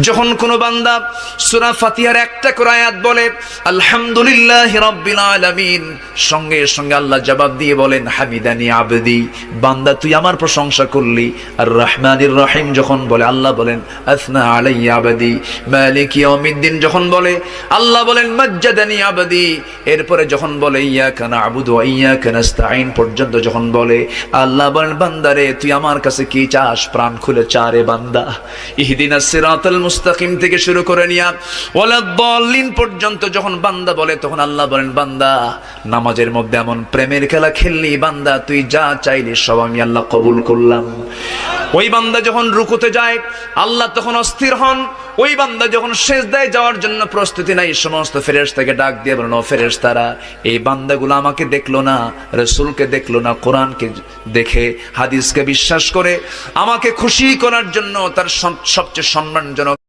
যখন কোন বান্দা সূরা ফাতিহার একটা করে আয়াত বলে আলহামদুলিল্লাহি রাব্বিল আলামিন, সঙ্গে সঙ্গে আল্লাহ জবাব দিয়ে বলেন হামিদানি আবদি, বান্দা তুই আমার প্রশংসা করলি। আর রহমানির রহিম যখন বলে আল্লাহ বলেন আসনা আলাইয়া আবদি। মালিক ইয়াউমিদ্দিন যখন বলে আল্লাহ বলেন মাজ্জাদানি আবদি। এরপরে যখন বলে ইয়াকা না'বুদু ওয়া ইয়াকা নাস্তাঈন পর্যন্ত যখন বলে আল্লাহ বলেন বান্দারে তুই আমার কাছে কি চাস, প্রাণ খুলে চারে বান্দা। ইহদিনাস সিরাতাল মুস্তাকিম থেকে শুরু করে নিয়া ওয়ালাদ-দাল্লিন পর্যন্ত যখন বান্দা বলে তখন আল্লাহ বলেন বান্দা নামাজের মধ্যে এমন প্রেমের খেলা খেললি, বান্দা তুই যা চাইলি সব আমি আল্লাহ কবুল করলাম। ওই বান্দা যখন রুকুতে যায় আল্লাহ তখন অস্থির হন। ওই বান্দা যখন সিজদায় যাওয়ার জন্য প্রস্তুতি নাই, সমস্ত ফেরেশতাকে ডাক দিয়ে বলেন ও ফেরেশতারা, এই বান্দাগুলো আমাকে দেখলো না, রাসূলকে দেখলো না, কোরআনকে দেখে হাদিসকে বিশ্বাস করে আমাকে খুশি করার জন্য তার সবচেয়ে সম্মানজনক